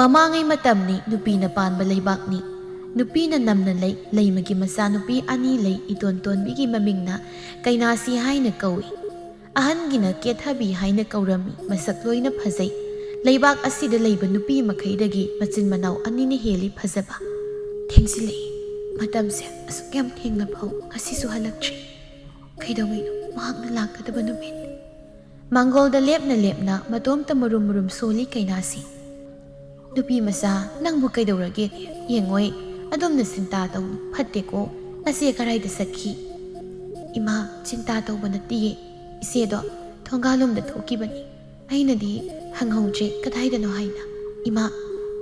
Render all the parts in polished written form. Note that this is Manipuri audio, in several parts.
Mamangai matamni nupina panba leibakni. Nupina namna leimagi masanupi ani lei itontonbigi mamingna kainasi haina kawi. Ahangina kethabi haina kaurami masak loina phajai. Leibak asida leiba nupi makhaidagi machin manau anini heli phajaba. Thengsilei matamse asuk yam thengna phau asisu halakthri. Kaidawino mahakna lakadaba numit. Mangolda lepna matom tamarum murum soli kainasi. Nupi masa nangbu kaidawrage yengoi adom na sinta taw phatte ko ase karai da sakhi. Ima cinta taw banati ise do thongalum da thoki bani. Aina di hanghauche kadai da no haina. Ima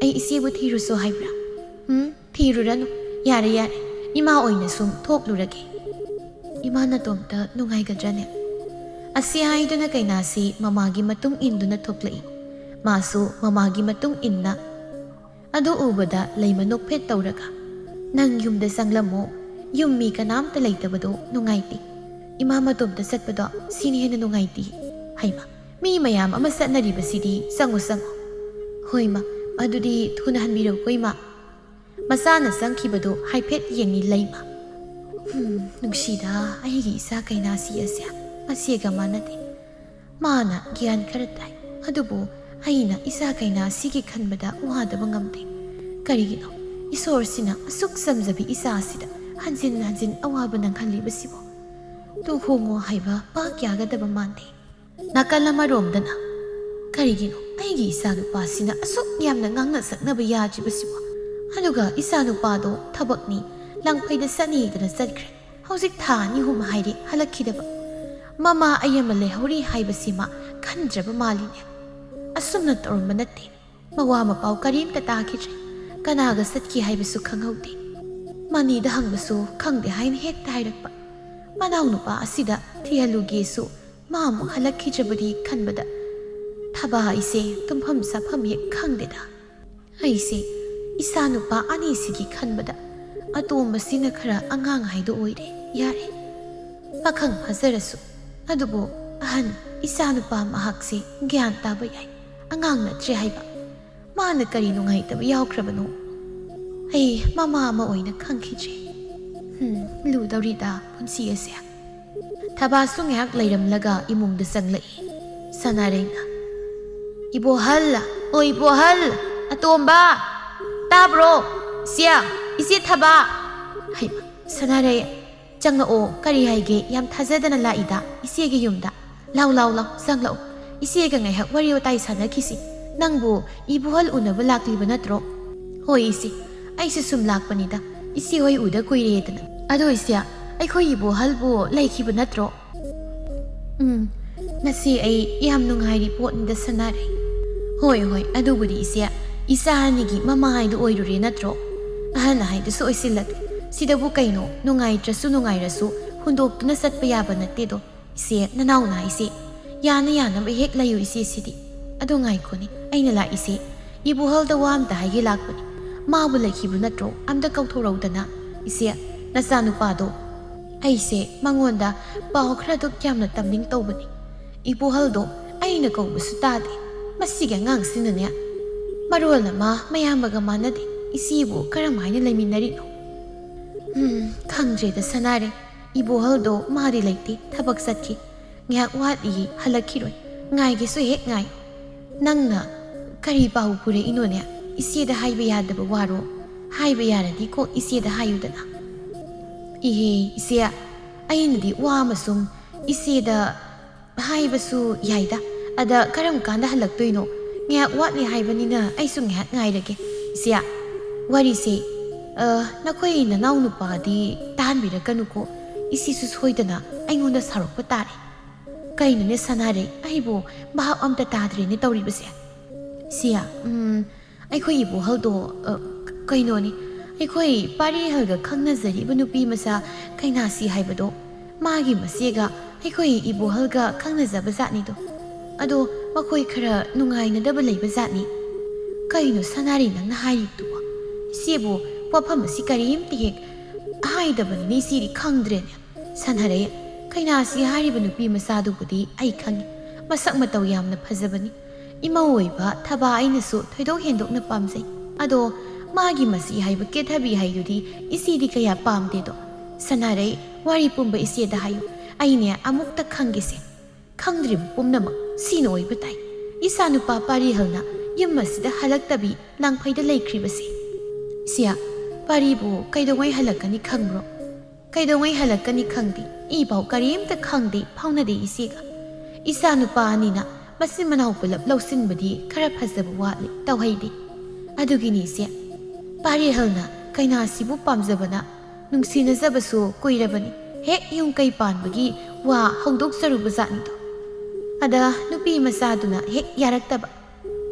ai ise bu thiru so haibra. Thiru ranu yare yare. Ima oina sum thoklurage. Ima na tomta nungai gadrane. Asi haiduna kainasi mamagi matung induna thoklai. Masu mamagi matung inna. Ado ubada leimanok phet tawraga. Nang yumda sanglamo yummi kanam ta leitabado nungaiti. Ima matomta satpado sini hena nungaiti. Haima mi mayam ama satnaribasidi sango sango. Hoima adudi thuna hanbiro koima. Masana sangkhibado haiphet yengi leima. Nungsida aigi isa kainasi asya. Asiga manate. Mana gyan karatai. Adubo aina isa kainasi ki khanbada uhadaba ngamte. Karigino isor sina asuk samjabi isa asida hanjin awaba nang khalibasibo. Tu hongo haiba pa kyagadaba mante. Nakalama romdana. Karigino aigi isa nupa sina asuk yamna ngangna saknaba yajibasibo. Aduga isa nupa do thabakni langpaida sani dana satkre. Hauzik tha ni hum haire halakhidaba. Mama ayamale hori haibasima khandraba maline. Asumna torumba natte. Mawa mapau karim ta takhidre. Kanaga satki haibasu khanghauti. Mani da hangbasu khangde hain hek tairakpa. Manau nupa asida thihalugesu mamu halakhijabadi khanbada. Thaba ise tumpham sapham yek khangde da. Aise isa nupa ani sigi khanbada. Atomba sina khara angang haidu oire yare. Pakhang phazarasu. Adubo ahan isa nupa mahakse gyan taba yai. Angang na tre haiba. Mana kari nungai taba yaukrabano. Ay mama ama oina khangkhije. Lu dawrida punsi ase. Thabasu ngak leiramlaga imungda sanglai. Sanarena. Ibohalla o ibohal atomba tabro sia isi thaba. Haima sanare changna o kari haige yam thajadana laida isege yumda. Lau sanglau. Isega ngai hak wario tai sanakhisi. Nangbu ibuhal unaba lakliba natro. Hoi isi aise sum lakpanida. Isi hoi uda kuiredana. Ado isya aikhoi ibuhal bu laikhiba natro. Nasi ai yam nungairi potnida sanare. Hoi adubudi isya isa hanigi mama haidu oirure natro. Ahana haidu so oisilak. Sidabu kaino nungai trasu nungai rasu hundoktuna satpa yaba nattedo. Ise nanauna ise yana ba hek layu ise sidi. Ado ngai khoni aina la ise ibuhal da wam da haige lakpani. Mabu laikhibu natro amda kauthorauda ise nasanu pado. Aise mangonda pau khra dok yamna tamning tawbani. Ibuhal do aina kaubasu tade. Masiga ngang sinane. Marol nama mayamaga manade. Isibu karam haina laiminari no. Khangje da sanare. Ibuhal do mari laite thabak satki. Ngak wati halakhiroi. Ngai ge so hek ngai. Nangna kari pau pure inone isi da haiba yadaba waro. Haiba yaradi ko isi da hayudana. Ihe isi aina di wa masum isi da haiba su yaida. Ada karam kanda halaktoino. Ngak watli haiba nina aisu ngak ngai rage. Isi wari se nakhoi nanau nupa di tan birakanu ko isi su soidana aingonda sarokpa tare. Kaino ne sanare aibo bahak amta tadre ne tawribase. Sia aikhoi ibu haldo kaino ni aikhoi pari halga khangna zari bunupi masa kainasi haibado magi masega aikhoi ibu halga khangna zaba zatni do. Ado makhoi khara nungai na daba leiba zatni. Kaino sanare nangna hairibdu. Sibo wafam asi karim tihek haidabani ni siri khangdre ne. Sanare kainasi hariba nupi masadu budi ai khangi masak matau yamna phajabani Ima oiba thaba ainasu thoidok hendokna pamjai ado magi masi haiba kethabi haidudi isidi kaya pamde do sanare wari pumba iseda hayu aine amukta khangise khangdrib pumnama sino oiba tai isa nupa pari halna yum masida halaktabi langphaida laikhribase sia paribu kaidongai halakani khangro kaidongai halakani khangdi I bau karimta khangdi phaunade isiga isa nupa anina masi manau pulap lausinbadi khara phajaba watli tawhaidi adugini sia pari halna kaina sibu pamjabana nungsina jabasu koirabani hek yung kai panbagi wa hongdok saruba zatni to ada nupi masaduna hek yaraktaba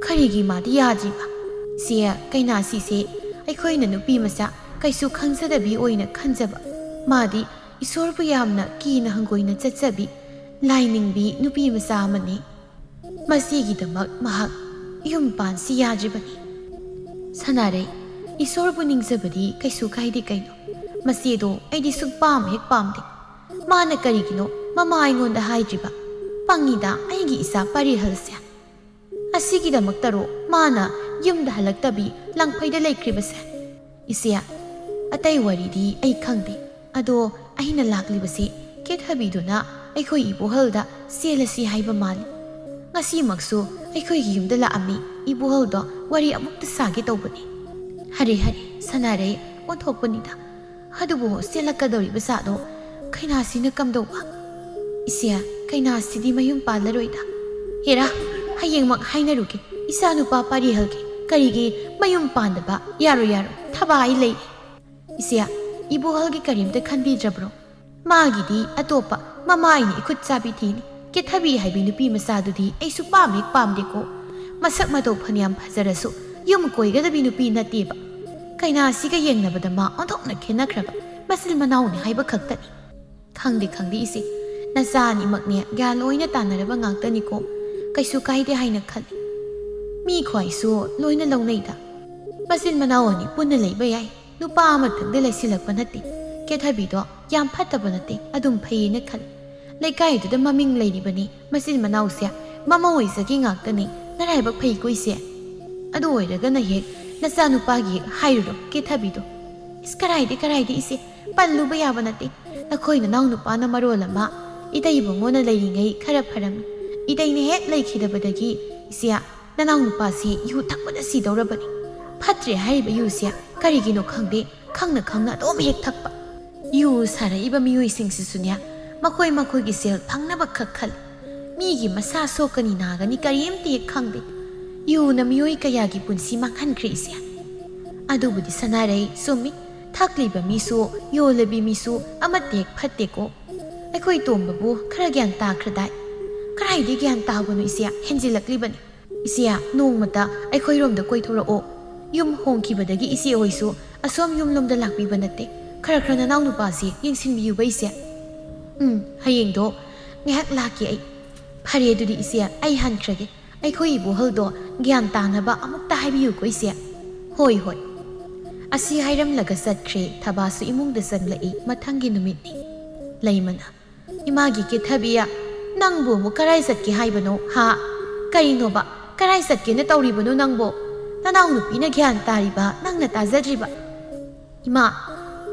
kharigi madi yajiba sia kaina si se aikhoina nupi masa kaisu khangzadabi oina khanjaba madi isorbu yamna kina hangoina chatchabi lainingbi nupi masa amani masigi damak mahak yum pan si yajibani sanare isorbu ningzabadi kaisu kaidi kaino masido aidi sukpam hek pamde mana karigino mama aingonda haijiba pangida aigi isa pari halsya asigi damaktaro mana yumda halaktabi langphaida laikhribase isia atai waridi ai khangde ado aina laklibase kethabiduna aikhoi ibuhalda selasi haiba mali ngasi maksu aikhoi gi yumda la ami ibuhaldo wari amukta sage tawbani hari hari sanare onthokpanida hadubo selakadori basado kainasina kamdauba isia kainasidi mayum palaroida hera hayengmak hainaruke isa nupa pari halke karigi mayum pandaba yaro yaro thaba ai lei isia ibu halgi karimta khanbi jabro magidi atopa mama ini ikhut chabi thini ke thabi haibi nupi masadudi aisu pamik pamdeko masak mato phaniam phajarasu yum koigadabi nupi nateba kainasiga yengnabada ma onthokna khenakraba masil manawni haiba khaktani khangdi isi nasani makne ga loina tanaraba ngaktani ko kaisu kaide haina khali mi khwaisu loina longneida masil manawani punna leiba yai nupa amathangde laisilakpa nati kethabido yam phattaba nati adum phayena khali laikai du maming leiribani masil manawsia mama oisagi ngaktani naraiba phai koise adu oiraga na hek nasa nupagi hairudo kethabido iskaraide ise palluba yaba nati nakhoina naw nupa na marolama idai bongona leiringai khara pharam idai ne hek laikhidabadagi isia nanaw nupa si yu thakpada si dorabani phatre haiba yu sia karigino khangde khangna dom hek thakpa yu sara iba miyoi singsi makhoi gi sel phangnaba khakhal mi gi masa sokani nagani karimti hek khangde yu na miyoi kaya gi punsi manghan krisia adubudi sanare sumi thakliba misu yolabi misu amatek phatte ko aikhoi tombabu khara gyan ta khradai karai de gyan ta banu isia henjilakliban isia nongmata aikhoi romda koithora o yum hongkibadagi isi oisu asom yum lomda lakbi banate khara nanaw nupa si yengsin biyu ba isia hayeng do ngehak laki ai phare dudi isia ai hankrage aikhoi ibu haldo gyan tanaba amukta haibiyu ko isia hoi asi hairam laga satkre thabasu imungda sanglai mathangi numitni laimana imagi ke thabiya nangbu mu karai satki haibano ha karinoba karai satke na tawribano nangbo nanaw nupina gyan tariba nangna tajadriba ima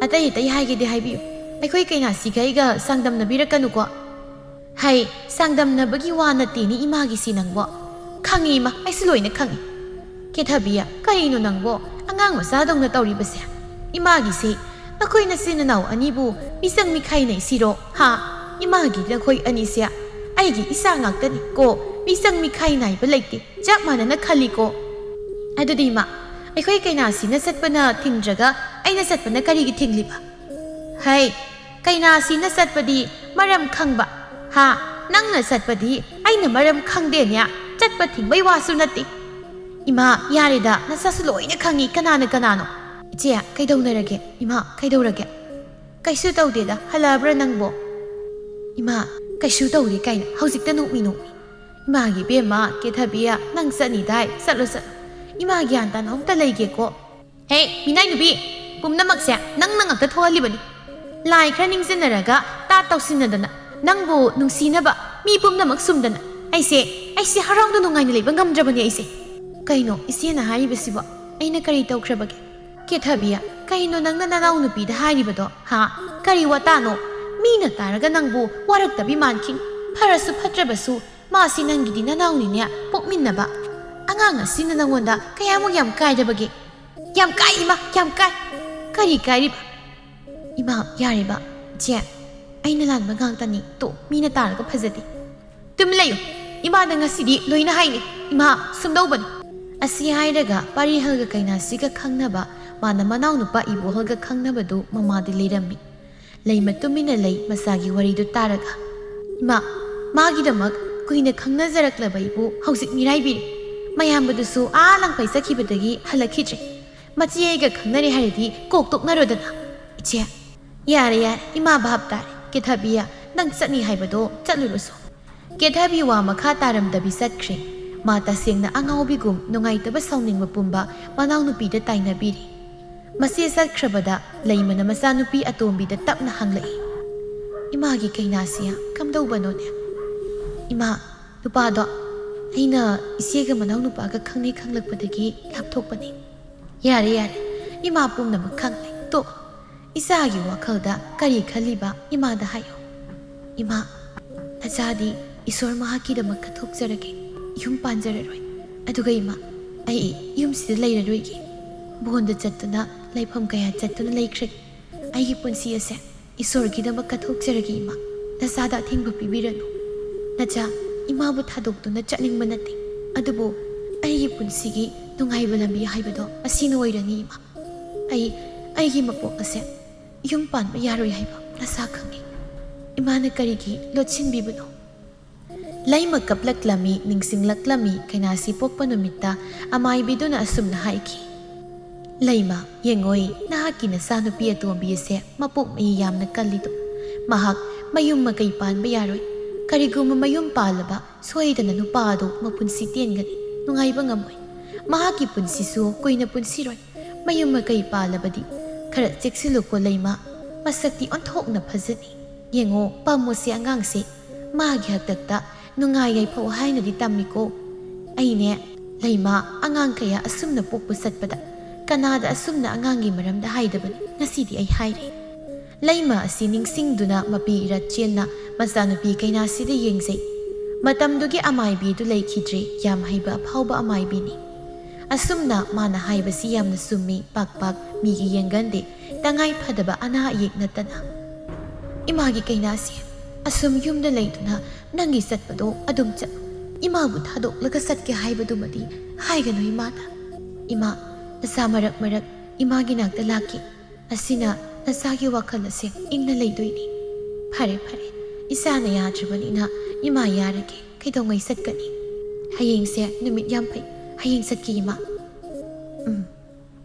atai haige de haibiyu aikhoi kaina sigaiga sangdam nabirakanu ko hai sangdam nabagi wana tini imagi sinangbo khangi ma aisiloina khangi ke thabiya kaino nangbo angang masadong na tawribase imagi se nakhoi sinanaw anibu misang mikhai nei siro ha imagi nakhoi anisia aigi isa ngaktani ko misang mikhai nai ba leite jak mana na khali ko adudi ma aikhoi kaina sina satpana thingdraga aina satpana karigi thingliba hai kaina sina satpadi maram khangba ha nangna satpadi aina maram khangde nya chatpa thingbai wasu nati ima yarida nasasu loina khangi kanano ichia kaidonarage ima kaidorage kaisu tawdeda halabra nangbo ima kaisu tawde kaina haujikta nokmi ima gi bema ke thabiya nang sani dai satlo ima gyan tan hongta leige ko hey minai nubi pumnamakse nang ngakta thoalibani lai khra ningsinaraga ta tawsinadana nangbu nungsinaba mi pumnamak sumdana aise ꯑꯩꯁꯦ ꯍꯔꯥꯎꯅ ꯅꯨꯡꯉꯥꯏꯅ ꯂꯩꯕ ꯉꯝꯗ꯭ꯔꯕꯅꯤ ꯑꯩꯁꯦ ꯀꯩꯅꯣ ꯏꯆꯦꯅ ꯍꯥꯏꯔꯤꯕꯁꯤꯕꯣ ꯑꯩꯅ ꯀꯔꯤ ꯇꯧꯈ꯭ꯔꯕꯒꯦ ꯀꯦꯊꯕꯤꯌꯥ ꯀꯩꯅꯣ ꯅꯪꯅ ꯅꯅꯥꯎ ꯅꯨꯄꯤꯗ ꯍꯥꯏꯔꯤꯕꯗꯣ ꯍꯥ ꯀꯔꯤ ꯋꯥꯇꯥꯅꯣ ꯃꯤꯅ ꯇꯥꯔꯒ ꯅꯪꯕꯨ ꯋꯥꯔꯛꯇꯕꯤ ꯃꯥꯟꯈꯤꯅꯤ ꯐꯔꯁꯨ ꯐꯠꯇ꯭ꯔꯕꯁꯨ ꯃꯥꯁꯤ ꯅꯪꯒꯤꯗꯤ ꯅꯅꯥꯎꯅꯤꯅꯦ ꯄꯣꯛꯃꯤꯟꯅꯕ ꯑꯉꯥꯡ ꯑꯁꯤꯅ ꯅꯪꯉꯣꯟꯗ ꯀꯌꯥꯃꯨꯛ ꯌꯥꯝ ꯀꯥꯏꯔꯕꯒꯦ ꯌꯥꯝ ꯀꯥꯏ ꯏꯃꯥ ꯌꯥꯝ ꯀꯥꯏ ꯀꯔꯤ ꯀꯥꯏꯔꯤꯕ ꯏꯃꯥ ꯌꯥꯔꯦꯕ ꯏꯆꯦ ꯑꯩꯅ ꯂꯥꯟꯕ ꯉꯥꯛꯇꯅꯤ ꯇꯣ ꯃꯤꯅ ꯇꯥꯔꯒ ꯐꯖꯗꯦ ꯇꯨꯃꯤꯟ ꯂꯩꯌꯨ ꯏꯃꯥꯗ ꯉꯁꯤꯗꯤ ꯂꯣꯏꯅ ꯍꯥꯏꯅꯤ ꯏꯃꯥ ꯁꯨꯝꯗꯧꯕꯅꯤ ꯑꯁꯤ ꯍꯥꯏꯔꯒ ꯄꯥꯔꯤꯍꯜꯒ ꯀꯩꯅꯥꯁꯤꯒ ꯈꯪꯅꯕ ꯃꯥꯅ ꯃꯅꯥꯎꯅꯨꯄꯥ ꯏꯕꯣꯍꯜꯒ ꯈꯪꯅꯕꯗꯨ ꯃꯃꯥꯗꯤ ꯂꯩꯔꯝꯃꯤ ꯂꯩꯃ ꯇꯨꯃꯤꯟꯅ ꯂꯩ ꯃꯆꯥꯒꯤ ꯋꯥꯔꯤꯗꯨ ꯇꯥꯔꯒ ꯏꯃꯥ ꯃꯥꯒꯤꯗꯃꯛ ꯀꯨꯏꯅ ꯈꯪꯅꯖꯔꯛꯂꯕ ꯏꯕꯨ ꯍꯧꯖꯤꯛ ꯃꯤꯔꯥꯏꯕꯤꯔꯤ ꯃꯌꯥꯝꯕꯗꯨꯁꯨ ꯂꯪꯐꯩ ꯆꯠꯈꯤꯕꯗꯒꯤ ꯍꯜꯂꯛꯈꯤꯗ꯭ꯔꯦ ꯃꯆꯦ ꯑꯩꯒ ꯈꯪꯅꯔꯦ ꯍꯥꯏꯔꯗꯤ ꯀꯣꯛ ꯇꯣꯛꯅꯔꯣꯗꯅ ꯏꯆꯦ ꯌꯥꯔꯦ ꯌꯥꯔꯦ ꯏꯃꯥ ꯚꯥꯞ ꯇꯥꯔꯦ ꯀꯦꯊꯕꯤꯌꯥ ꯅꯪ ꯆꯠꯅꯤ ꯍꯥꯏꯕꯗꯣ ꯆꯠꯂꯨꯔꯁꯨ ꯀꯦꯊꯕꯤ ꯋꯥ ꯃꯈꯥ ꯇꯥꯔꯝꯗꯕꯤ ꯆꯠꯈ꯭ꯔꯦ ꯃꯥ ꯇꯁꯦꯡꯅ ꯑꯉꯥꯎꯕꯤꯒꯨꯝ ꯅꯨꯡꯉꯥꯏꯇꯕ ꯁꯥꯎꯅꯤꯡꯕ ꯄꯨꯝꯕ ꯃꯅꯥꯎꯅꯨꯄꯤꯗ ꯇꯥꯏꯅꯕꯤꯔꯤ ꯃꯆꯦ ꯆꯠꯈ꯭ꯔꯕꯗ ꯂꯩꯃꯅ ꯃꯆꯥꯅꯨꯄꯤ ꯑꯇꯣꯝꯕꯤꯗ ꯇꯞꯅ ꯍꯪꯂꯛꯏ ꯏꯃꯥꯒꯤ ꯀꯩꯅꯥꯁꯤꯌꯥ ꯀꯝꯗꯧꯕꯅꯣꯅꯦ ꯏꯃꯥ ꯅꯨꯄꯥꯗꯣ ꯑꯩꯅ ꯏꯆꯦꯒ ꯃꯅꯥꯎꯅꯨꯄꯥꯒ ꯈꯪꯅꯩ ꯈꯪꯂꯛꯄꯗꯒꯤ ꯂꯥꯞꯊꯣꯛꯄꯅꯤ ꯌꯥꯔꯦ ꯌꯥꯔꯦ ꯏꯃꯥ ꯄꯨꯝꯅꯃꯛ ꯈꯪꯂꯦ ꯇꯣ ꯏꯆꯥꯒꯤ ꯋꯥꯈꯜꯗ ꯀꯔꯤ ꯈꯜꯂꯤꯕ ꯏꯃꯥꯗ ꯍꯥꯏꯌꯣ ꯏꯃꯥ ꯅꯆꯥꯗꯤ ꯏꯁꯣꯔ ꯃꯍꯥꯛꯀꯤꯗꯃꯛ ꯀꯠꯊꯣꯛꯆꯔꯒꯦ ꯌꯨꯝ ꯄꯥꯟꯖꯔꯔꯣꯏ ꯑꯗꯨꯒ ꯏꯃꯥ ꯑꯩ ꯌꯨꯝꯁꯤꯗ ꯂꯩꯔꯔꯣꯏꯒꯦ ꯕꯣꯟꯗ ꯆꯠꯇꯨꯅ ꯂꯩꯐꯝ ꯀꯌꯥ ꯆꯠꯇꯨꯅ ꯂꯩꯈ꯭ꯔꯒꯦ ꯑꯩꯒꯤ ꯄꯨꯟꯁꯤ ꯑꯁꯦ ꯏꯁꯣꯔꯒꯤꯗꯃꯛ ꯀꯠꯊꯣꯛꯆꯔꯒꯦ ꯏꯃꯥ ꯅꯆꯥꯗ ꯑꯊꯤꯡꯕ ꯄꯤꯕꯤꯔꯅꯨ ꯅꯆꯥ ꯏꯃꯥꯕꯨ ꯊꯥꯗꯣꯛꯇꯨꯅ ꯆꯠꯅꯤꯡꯕ ꯅꯠꯇꯦ ꯑꯗꯨꯕꯨ ꯑꯩꯒꯤ ꯄꯨꯟꯁꯤꯒꯤ ꯅꯨꯡꯉꯥꯏꯕ ꯂꯝꯕꯤ ꯍꯥꯏꯕꯗꯣ ꯑꯁꯤꯅ ꯑꯣꯏꯔꯅꯤ ꯏꯃꯥ ꯑꯩꯒꯤ ꯃꯄꯣꯛ ꯑꯁꯦ ꯌꯨꯝ ꯄꯥꯟꯕ ꯌꯥꯔꯣꯏ ꯍꯥꯏꯕ ꯅꯁꯥ ꯈꯪꯏ ꯏꯃꯥꯅ ꯀꯔꯤꯒꯤ ꯂꯣꯠꯁꯤꯟꯕꯤꯕꯅꯣ ꯂꯩꯃ ꯀꯞꯂꯛꯂꯝꯃꯤ ꯅꯤꯡꯁꯤꯡꯂꯛꯂꯝꯃꯤ ꯀꯩꯅꯥꯁꯤ ꯄꯣꯛꯄ ꯅꯨꯃꯤꯠꯇ ꯑꯃꯥꯏꯕꯤꯗꯨꯅ ꯑꯁꯨꯝꯅ ꯍꯥꯏꯈꯤ ꯂꯩꯃ ꯌꯦꯡꯉꯣꯏ ꯅꯍꯥꯛꯀꯤ ꯅꯆꯥꯅꯨꯄꯤ ꯑꯇꯣꯝꯕꯤ ꯑꯁꯦ ꯃꯄꯣꯛ ꯃꯍꯤ ꯌꯥꯝꯅ ꯀꯜꯂꯤꯗꯣ ꯃꯍꯥꯛ ꯃꯌꯨꯝ ꯃꯀꯩ ꯄꯥꯟꯕ ꯌꯥꯔꯣꯏ ꯀꯔꯤꯒꯨꯝꯕ ꯃꯌꯨꯝ ꯄꯥꯜꯂꯕ ꯁꯣꯏꯗꯅ ꯅꯨꯄꯥ ꯑꯗꯨ ꯃꯄꯨꯟꯁꯤ ꯇꯦꯟꯒꯅꯤ ꯅꯨꯡꯉꯥꯏꯕ ꯉꯝꯃꯣꯏ ꯃꯍꯥꯛꯀꯤ ꯄꯨꯟꯁꯤꯁꯨ ꯀꯨꯏꯅ ꯄꯨꯟꯁꯤꯔꯣꯏ ꯃꯌꯨꯝ ꯃꯀꯩ ꯄꯥꯜꯂꯕꯗꯤ ꯈꯔ ꯆꯦꯛꯁꯤꯜꯂꯨꯀꯣ ꯂꯩꯃ ꯃꯁꯛꯇꯤ ꯑꯣꯟꯊꯣꯛꯅ ꯐꯖꯅꯤ ꯌꯦꯡꯉꯣ ꯄꯥꯝꯃꯣꯁꯤ ꯑꯉꯥꯡꯁꯦ ꯃꯥꯒꯤ ꯍꯥꯛꯇꯛꯇ ꯅꯨꯡꯉꯥꯏ ꯌꯥꯏꯐꯧ ꯍꯥꯏꯅꯗꯤ ꯇꯝꯃꯤꯀꯣ ꯑꯩꯅꯦ ꯂꯩꯃ ꯑꯉꯥꯡ ꯀꯌꯥ ꯑꯁꯨꯝꯅ ꯄꯣꯛꯄ ꯆꯠꯄꯗ ꯀꯅꯥꯗ ꯑꯁꯨꯝꯅ ꯑꯉꯥꯡꯒꯤ ꯃꯔꯝꯗ ꯍꯥꯏꯗꯕꯅꯤ ꯉꯁꯤꯗꯤ ꯑꯩ ꯍꯥꯏꯔꯦ ꯂꯩꯃ ꯑꯁꯤ ꯅꯤꯡꯁꯤꯡꯗꯨꯅ ꯃꯄꯤ ꯏꯔꯠ ꯆꯦꯟꯅ ꯃꯆꯥꯅꯨꯄꯤ ꯀꯩꯅꯥꯁꯤꯗ ꯌꯦꯡꯖꯩ ꯃꯇꯝꯗꯨꯒꯤ ꯑꯃꯥꯏꯕꯤꯗꯨ ꯂꯩꯈꯤꯗ꯭ꯔꯦ ꯌꯥꯝ ꯍꯩꯕ ꯑꯐꯥꯎꯕ ꯑꯃꯥꯏꯕꯤꯅꯤ ꯑꯁꯨꯝꯅ ꯃꯥꯅ ꯍꯥꯏꯕꯁꯤ ꯌꯥꯝꯅ ꯆꯨꯝꯃꯤ ꯄꯥꯛ ꯃꯤꯒꯤ ꯌꯦꯡꯒꯟꯗꯦ ꯇꯉꯥꯏ ꯐꯗꯕ ꯑꯅꯥ ꯑꯌꯦꯛ ꯅꯠꯇꯅ ꯏꯃꯥꯒꯤ ꯀꯩꯅꯥꯁꯤ ꯑꯁꯨꯝ ꯌꯨꯝꯗ ꯂꯩꯗꯨꯅ ꯅꯪꯒꯤ ꯆꯠꯄꯗꯣ ꯑꯗꯨꯝ ꯆꯠꯂꯨ ꯏꯃꯥꯕꯨ ꯊꯥꯗꯣꯛꯂꯒ ꯆꯠꯀꯦ ꯍꯥꯏꯕꯗꯨꯃꯗꯤ ꯍꯥꯏꯒꯅꯨ ꯏꯃꯥꯗ ꯏꯃꯥ ꯅꯆꯥ ꯃꯔꯛ ꯃꯔꯛ ꯏꯃꯥꯒꯤ ꯅꯥꯛꯇ ꯂꯥꯛꯈꯤ ꯑꯁꯤꯅ ꯅꯆꯥꯒꯤ ꯋꯥꯈꯜ ꯑꯁꯦ ꯏꯪꯅ ꯂꯩꯗꯣꯏꯅꯤ ꯐꯔꯦ ꯐꯔꯦ ꯏꯆꯥꯅ ꯌꯥꯗ꯭ꯔꯕꯅꯤꯅ ꯏꯃꯥ ꯌꯥꯔꯒꯦ ꯀꯩꯗꯧꯉꯩ ꯆꯠꯀꯅꯤ ꯍꯌꯦꯡꯁꯦ ꯅꯨꯃꯤꯠ ꯌꯥꯝ ꯐꯩ ꯍꯌꯦꯡ ꯆꯠꯀꯦ ꯏꯃꯥ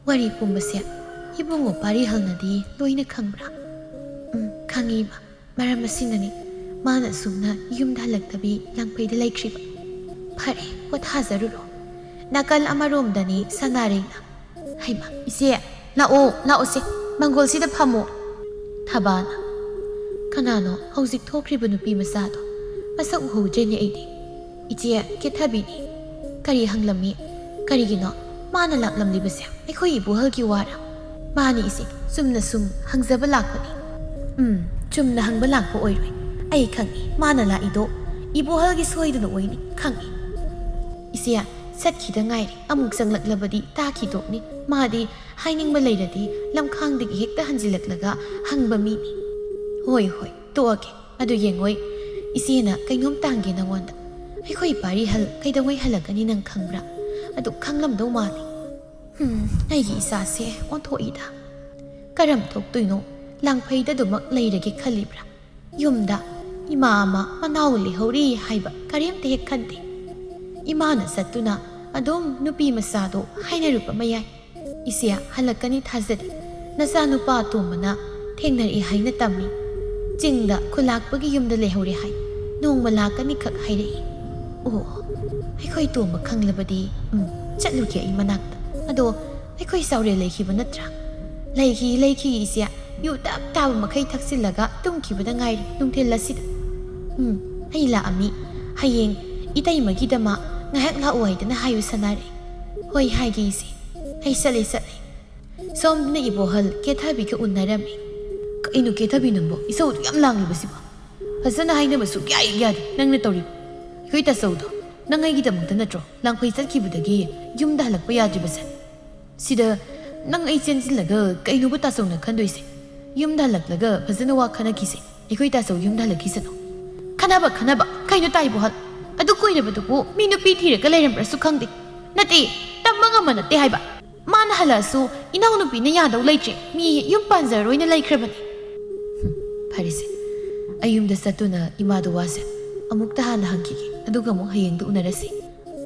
ꯋꯥꯔꯤ ꯄꯨꯝꯕꯁꯦ ꯏꯕꯨꯡꯉꯣ ꯄꯥꯔꯤꯍꯜꯅꯗꯤ ꯂꯣꯏꯅ ꯈꯪꯕ꯭ꯔꯥ ꯈꯪꯉꯤ ꯏꯃꯥ ꯃꯔꯝ ꯑꯁꯤꯅꯅꯤ ꯃꯥꯅ ꯑꯁꯨꯝꯅ ꯌꯨꯝꯗ ꯍꯜꯂꯛꯇꯕꯤ ꯂꯪꯐꯩꯗ ꯂꯩꯈ꯭ꯔꯤꯕ ꯐꯔꯦ ꯄꯣꯊꯥꯖꯔꯨꯔꯣ ꯅꯥꯀꯜ ꯑꯃꯔꯣꯝꯗꯅꯤ ꯁꯅꯥꯔꯩꯅ ꯍꯩꯃ ꯏꯆꯦ ꯂꯥꯛꯑꯣꯁꯦ ꯃꯪꯒꯣꯜꯁꯤꯗ ꯐꯝꯃꯣ ꯊꯕꯥꯅ ꯀꯅꯥꯅꯣ ꯍꯧꯖꯤꯛ ꯊꯣꯛꯈ꯭ꯔꯤꯕ ꯅꯨꯄꯤ ꯃꯆꯥꯗꯣ ꯃꯁꯛ ꯎꯍꯧꯗ꯭ꯔꯦꯅꯦ ꯑꯩꯗꯤ ꯏꯆꯦ ꯀꯦꯊꯕꯤꯅꯤ ꯀꯔꯤ ꯍꯪꯂꯝꯃꯤ ꯀꯔꯤꯒꯤꯅꯣ ꯃꯥꯅ ꯂꯥꯛꯂꯝꯂꯤꯕꯁꯦ ꯑꯩꯈꯣꯏ ꯏꯕꯣꯍꯜꯒꯤ ꯋꯥꯔꯥ ꯃꯥꯅꯤ ꯏꯆꯦ ꯆꯨꯝꯅ ꯁꯨꯝ ꯍꯪꯖꯕ ꯂꯥꯛꯄꯅꯤ ꯆꯨꯝꯅ ꯍꯪꯕ ꯂꯥꯛꯄ ꯑꯣꯏꯔꯣꯏ ꯑꯩ ꯈꯪꯏ ꯃꯥꯅ ꯂꯥꯛꯏꯗꯣ ꯏꯕꯣꯍꯜꯒꯤ ꯁꯣꯏꯗꯅ ꯑꯣꯏꯅꯤ ꯈꯪꯏ ꯏꯆꯦ ꯆꯠꯈꯤꯗ ꯉꯥꯏꯔꯦ ꯑꯃꯨꯛ ꯆꯪꯂꯛꯂꯕꯗꯤ ꯇꯥꯈꯤꯗꯣꯛꯅꯤ ꯃꯥꯗꯤ ꯍꯥꯏꯅꯤꯡꯕ ꯂꯩꯔꯗꯤ ꯂꯝꯈꯥꯡꯗꯒꯤ ꯍꯦꯛꯇ ꯍꯟꯖꯤꯜꯂꯛꯂꯒ ꯍꯪꯕ ꯃꯤꯅꯤ ꯍꯣꯏ ꯇꯣꯛꯑꯒꯦ ꯑꯗꯨ ꯌꯦꯡꯉꯣꯏ ꯏꯆꯦꯅ ꯀꯩꯅꯣꯝ ꯇꯥꯡꯒꯦ ꯅꯪꯉꯣꯟꯗ ꯑꯩꯈꯣꯏ ꯄꯥꯔꯤꯍꯜ ꯀꯩꯗꯧꯉꯩ ꯍꯜꯂꯛꯀꯅꯤ ꯅꯪ ꯈꯪꯕ꯭ꯔꯥ ꯑꯗꯨ ꯈꯪꯂꯝꯗꯧ ꯃꯥꯜꯂꯤ ꯑꯩꯒꯤ ꯏꯆꯥꯁꯦ ꯑꯣꯟꯊꯣꯛꯏꯗ ꯀꯔꯝ ꯊꯣꯛꯇꯣꯏꯅꯣ ꯂꯥꯡꯐꯩꯗꯗꯨꯃꯛ ꯂꯩꯔꯒꯦ ꯈꯜꯂꯤꯕ꯭ꯔꯥ ꯌꯨꯝꯗ ꯏꯃꯥ ꯑꯃ ꯃꯅꯥꯎ ꯂꯩꯍꯧꯔꯤ ꯍꯥꯏꯕ ꯀꯔꯤꯝꯇ ꯍꯦꯛ ꯈꯟꯗꯦ ꯏꯃꯥꯅ ꯆꯠꯇꯨꯅ ꯑꯗꯨꯝ ꯅꯨꯄꯤ ꯃꯆꯥꯗꯣ ꯍꯥꯏꯅꯔꯨꯕ ꯃꯌꯥꯏ ꯏꯆꯦ ꯍꯜꯂꯛꯀꯅꯤ ꯊꯥꯖꯗꯦ ꯅꯆꯥ ꯅꯨꯄꯥ ꯑꯇꯣꯝꯕꯅ ꯊꯦꯡꯅꯔꯛꯏ ꯍꯥꯏꯅ ꯇꯝꯃꯤ ꯆꯤꯡꯗ ꯈꯨꯂꯥꯛꯄꯒꯤ ꯌꯨꯝꯗ ꯂꯩꯍꯧꯔꯦ ꯍꯥꯏ ꯅꯣꯡꯃ ꯂꯥꯛꯀꯅꯤ ꯈꯛ ꯍꯥꯏꯔꯛꯏ ꯑꯣ ꯑꯩꯈꯣꯏ ꯇꯣꯝꯕ ꯈꯪꯂꯕꯗꯤ ꯆꯠꯂꯨꯒꯦ ꯑꯩ ꯃꯅꯥꯛꯇ ꯑꯗꯣ ꯑꯩꯈꯣꯏ ꯆꯥꯎꯔꯦꯜ ꯂꯩꯈꯤꯕ ꯅꯠꯇ꯭ꯔꯥ ꯂꯩꯈꯤ ꯏꯆꯦ ꯌꯨ ꯇꯞ ꯇꯥꯕ ꯃꯈꯩ ꯊꯛꯆꯤꯜꯂꯒ ꯇꯨꯝꯈꯤꯕꯗ ꯉꯥꯏꯔꯤ ꯅꯨꯡꯊꯤꯜ ꯑꯁꯤꯗ ꯑꯩ ꯂꯥꯛꯑꯝꯃꯤ ꯍꯌꯦꯡ ꯏꯇꯩꯃꯒꯤꯗꯃꯛ ꯉꯥꯏꯍꯥꯛ ꯂꯥꯛꯑꯣ ꯍꯥꯏꯗꯅ ꯍꯥꯏꯌꯨ ꯁꯥꯟꯅꯔꯦ ꯍꯣꯏ ꯍꯥꯏꯒꯦ ꯏꯆꯦ ꯑꯩ ꯆꯠꯂꯦ ꯁꯣꯝꯗꯅ ꯏꯕꯣꯍꯜ ꯀꯦꯊꯕꯤꯒ ꯎꯅꯔꯝꯃꯤ ꯀꯩꯅꯣ ꯀꯦꯊꯕꯤ ꯅꯪꯕꯣ ꯏꯁꯧꯗꯨ ꯌꯥꯝ ꯂꯥꯡꯂꯤꯕꯁꯤꯕꯣ ꯐꯖꯅ ꯍꯥꯏꯅꯕ ꯁꯨꯛꯌꯥ ꯌꯥꯗꯦ ꯅꯪꯅ ꯇꯧꯔꯤꯕ ꯑꯩꯈꯣꯏ ꯇꯥꯆꯧꯗꯣ ꯅꯪ ꯑꯩꯒꯤꯗꯃꯛꯇ ꯅꯠꯇ꯭ꯔꯣ ꯂꯥꯡꯐꯩ ꯆꯠꯈꯤꯕꯗꯒꯤ ꯌꯨꯝꯗ ꯍꯜꯂꯛꯄ ꯌꯥꯗ꯭ꯔꯤꯕꯁꯦ ꯁꯤꯗ ꯅꯪ ꯑꯩ ꯆꯦꯟꯁꯤꯜꯂꯒ ꯀꯩꯅꯣꯕꯨ ꯇꯥꯆꯧꯅ ꯈꯟꯗꯣꯏꯁꯦ ꯌꯨꯝꯗ ꯍꯜꯂꯛꯂꯒ ꯐꯖꯅ ꯋꯥ ꯈꯟꯅꯈꯤꯁꯦ ꯑꯩꯈꯣই ꯇꯥꯆꯧ ꯌꯨꯝꯗ ꯍꯜꯂꯛꯈꯤꯁꯅꯨ ꯈꯟꯅꯕ ꯀꯩꯅꯣ ꯇꯥꯏꯕꯣꯍꯜ ꯑꯗꯨ ꯀꯨꯏꯔꯕꯗꯨꯕꯨ ꯃꯤ ꯅꯨꯄꯤ ꯊꯤꯔꯒ ꯂꯩꯔꯝꯕ꯭ꯔꯁꯨ ꯈꯪꯗꯦ ꯅꯠꯇꯦ ꯇꯝꯕ ꯉꯝꯕ ꯅꯠꯇꯦ ꯍꯥꯏꯕ ꯃꯥꯅ ꯍꯜꯂꯛꯑꯁꯨ ꯏꯅꯥꯎꯅꯨꯄꯤꯅ ꯌꯥꯗꯧ ꯂꯩꯇ꯭ꯔꯦ ꯃꯤ ꯌꯨꯝ ꯄꯥꯟꯖꯔꯣꯏꯅ ꯂꯩꯈ꯭ꯔꯕꯅꯤ ꯐꯔꯦꯁꯦ ꯑꯩ ꯌꯨꯝꯗ ꯆꯠꯇꯨꯅ ꯏꯃꯥꯗꯣ ꯋꯥꯁꯦ ꯑꯃꯨꯛꯇ ꯍꯥꯟꯅ ꯍꯪꯈꯤꯒꯦ ꯑꯗꯨꯒ ꯑꯃꯨꯛ ꯍꯌꯦꯡꯗꯣ ꯎꯅꯔꯁꯤ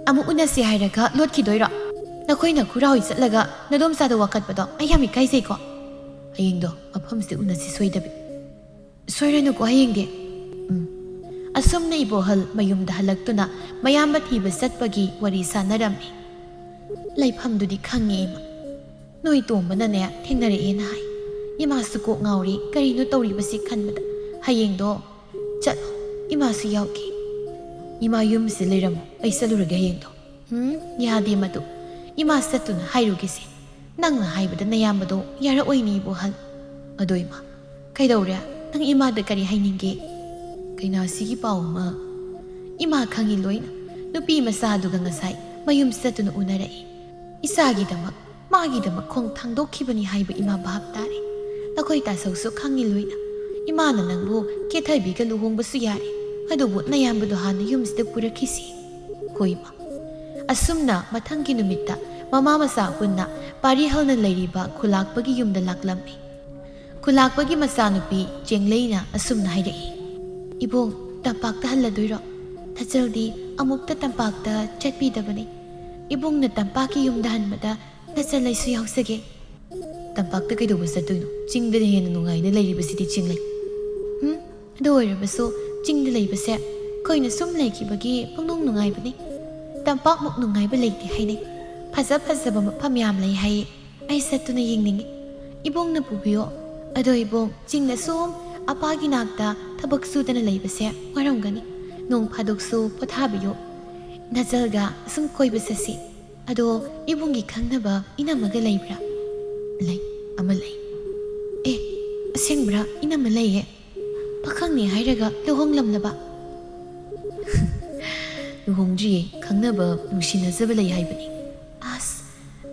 ꯑꯃꯨꯛ ꯎꯅꯁꯤ ꯍꯥꯏꯔꯒ ꯂꯣꯠꯈꯤꯗꯣꯏꯔꯣ ꯅꯈꯣꯏꯅ ꯈꯨꯔꯥꯎꯏ ꯆꯠꯂꯒ ꯅꯗꯣꯝꯆꯥꯗ ꯋꯥꯀꯠꯄꯗꯣ ꯑꯩ ꯌꯥꯝ ꯏꯀꯥꯏꯖꯩꯀꯣ ꯍꯌꯦꯡꯗꯣ ꯃꯐꯝꯁꯤꯗ ꯎꯅꯁꯤ ꯁꯣꯏꯗꯕꯤ ꯁꯣꯏꯔꯅꯨꯀꯣ ꯍꯌꯦꯡꯗꯤ ꯑꯁꯨꯝꯅ ꯏꯕꯣꯍꯜ ꯃꯌꯨꯝꯗ ꯍꯜꯂꯛꯇꯨꯅ ꯃꯌꯥꯝꯕ ꯊꯤꯕ ꯆꯠꯄꯒꯤ ꯋꯥꯔꯤ ꯁꯥꯟꯅꯔꯝꯃꯤ ꯂꯩꯐꯝꯗꯨꯗꯤ ꯈꯪꯉꯦ ꯏꯃꯥ ꯅꯣꯏ ꯇꯣꯝꯕꯅꯅꯦ ꯊꯦꯡꯅꯔꯛꯑꯦꯅ ꯍꯥꯏ ꯏꯃꯥꯁꯨ ꯀꯣꯛ ꯉꯥꯎꯔꯤ ꯀꯔꯤꯅꯣ ꯇꯧꯔꯤꯕꯁꯤ ꯈꯟꯕꯗ ꯍꯌꯦꯡꯗꯣ ꯆꯠꯂꯣ ꯏꯃꯥꯁꯨ ꯌꯥꯎꯒꯦ ꯏꯃꯥ ꯌꯨꯝꯁꯤ ꯂꯩꯔꯝꯃꯣ ꯑꯩ ꯆꯠꯂꯨꯔꯒꯦ ꯍꯌꯦꯡꯗꯣ ꯌꯥꯗꯦ ꯃꯗꯨ ꯏꯃꯥ ꯆꯠꯇꯨꯅ ꯍꯥꯏꯔꯨꯒꯦꯁꯦ ꯅꯪꯅ ꯍꯥꯏꯕꯗ ꯅꯌꯥꯝꯕꯗꯣ ꯌꯥꯔꯛꯑꯣꯏꯅꯤ ꯏꯕꯣꯍꯜ ꯑꯗꯣ ꯏꯃꯥ ꯀꯩꯗꯧꯔꯦ ꯅꯪ ꯏꯃꯥꯗ ꯀꯔꯤ ꯍꯥꯏꯅꯤꯡꯒꯦ ꯀꯩꯅꯥꯁꯤꯒꯤ ꯄꯥꯎ ꯑꯃ ꯏꯃꯥ ꯈꯪꯉꯤ ꯂꯣꯏꯅ ꯅꯨꯄꯤ ꯃꯆꯥꯗꯨꯒ ꯉꯁꯥꯏ ꯃꯌꯨꯝ ꯆꯠꯇꯨꯅ ꯎꯅꯔꯛꯏ ꯏꯆꯥꯒꯤꯗꯃꯛ ꯃꯥꯒꯤꯗꯃꯛ ꯈꯣꯡ ꯊꯥꯡꯗꯣꯛꯈꯤꯕꯅꯤ ꯍꯥꯏꯕ ꯏꯃꯥ ꯚꯥꯞ ꯇꯥꯔꯦ ꯅꯈꯣꯏ ꯇꯥꯆꯧꯁꯨ ꯈꯪꯉꯤ ꯂꯣꯏꯅ ꯏꯃꯥꯅ ꯅꯪꯕු ꯀꯦꯊꯕꯤꯒ ꯂꯨꯍꯣꯡꯕꯁꯨ ꯌꯥꯔꯦ ꯑꯗꯨꯕꯨ ꯅꯌꯥꯝꯕꯗꯣ ꯍꯥꯟꯅ ꯌꯨꯝꯁꯤꯗ ꯄꯨꯔꯛꯈꯤꯁꯤ ꯍꯣꯏ ꯏꯃꯥ ꯑꯁꯨꯝꯅ ꯃꯊꯪꯒꯤ ꯅꯨꯃꯤꯠꯇ ꯃꯃꯥ ꯃꯆꯥ ꯄꯨꯟꯅ ꯄꯥꯔꯤꯍꯜꯅ ꯂꯩꯔꯤꯕ ꯈꯨꯂꯥꯛꯄꯒꯤ ꯌꯨꯝꯗ ꯂꯥꯛꯂꯝꯃꯤ ꯈꯨꯂꯥꯛꯄꯒꯤ ꯃꯆꯥꯅꯨꯄꯤ ꯆꯦꯡꯂꯩꯅ ꯑꯁꯨꯝꯅ ꯍꯥꯏꯔꯛꯏ ꯏꯕꯣꯡ ꯇꯝꯄꯥꯛꯇ ꯍꯜꯂꯗꯣꯏꯔꯣ ꯅꯆꯜꯗꯤ ꯑꯃꯨꯛꯇ ꯇꯝꯄꯥꯛꯇ ꯆꯠꯄꯤꯗꯕꯅꯤ ꯏꯕꯨꯡꯅ ꯇꯝꯄꯥꯛꯀꯤ ꯌꯨꯝꯗ ꯍꯟꯕꯗ ꯅꯆꯜ ꯑꯩꯁꯨ ꯌꯥꯎꯖꯒꯦ ꯇꯝꯄꯥꯛꯇ ꯀꯩꯗꯧꯕ ꯆꯠꯇꯣꯏꯅꯣ ꯆꯤꯡꯗꯅ ꯍꯦꯟꯅ ꯅꯨꯡꯉꯥꯏꯅ ꯂꯩꯔꯤꯕꯁꯤꯗꯤ ꯆꯤꯡꯂꯩ ꯑꯗꯨ ꯑꯣꯏꯔꯕꯁꯨ ꯆꯤꯡꯗ ꯂꯩꯕꯁꯦ ꯑꯩꯈꯣꯏꯅ ꯁꯨꯝ ꯂꯩꯈꯤꯕꯒꯤ ꯄꯨꯛꯅꯨꯡ ꯅꯨꯡꯉꯥꯏꯕꯅꯤ ꯇꯝꯄꯥꯛꯃꯨꯛ ꯅꯨꯡꯉꯥꯏꯕ ꯂꯩꯇꯦ ꯍꯥꯏꯅꯩ ꯐꯖꯕ ꯃꯐꯝ ꯌꯥꯝ ꯂꯩ ꯍꯥꯏꯌꯦ ꯑꯩ ꯆꯠꯇꯨꯅ ꯌꯦꯡꯅꯤꯡꯉꯤ ꯏꯕꯣꯡꯅ ꯄꯨꯕꯤꯌꯣ ꯑꯗꯣ ꯏꯕꯣꯡ ꯆꯤꯡꯗ ꯁꯨꯝ ꯑꯄꯥꯒꯤ ꯅꯥꯛꯇ ꯊꯕꯛ ꯁꯨꯗꯅ ꯂꯩꯕꯁꯦ ꯋꯥꯔꯝꯒꯅꯤ ꯅꯣꯡ ꯐꯥꯗꯣꯛꯁꯨ ꯄꯣꯊꯥꯕꯤꯌꯣ ꯅꯆꯜꯒ ꯁꯨꯝ ꯀꯣꯏꯕ ꯆꯠꯁꯤ ꯑꯗꯣ ꯏꯕꯨꯡꯒꯤ ꯈꯪꯅꯕ ꯏꯅꯝꯃꯒ ꯂꯩꯕ꯭ꯔꯥ ꯂꯩ ꯑꯃ ꯂꯩ ꯑꯁꯦꯡꯕ꯭ꯔꯥ ꯏꯅꯝꯃ ꯂꯩꯌꯦ ꯄꯥꯈꯪꯅꯦ ꯍꯥꯏꯔꯒ ꯂꯨꯍꯣꯡꯂꯝꯂꯕ ꯂꯨꯍꯣꯡꯗ꯭ꯔꯤꯌꯦ ꯈꯪꯅꯕ ꯅꯨꯡꯁꯤꯅꯖꯕ ꯂꯩ ꯍꯥꯏꯕꯅꯤ ꯑꯁ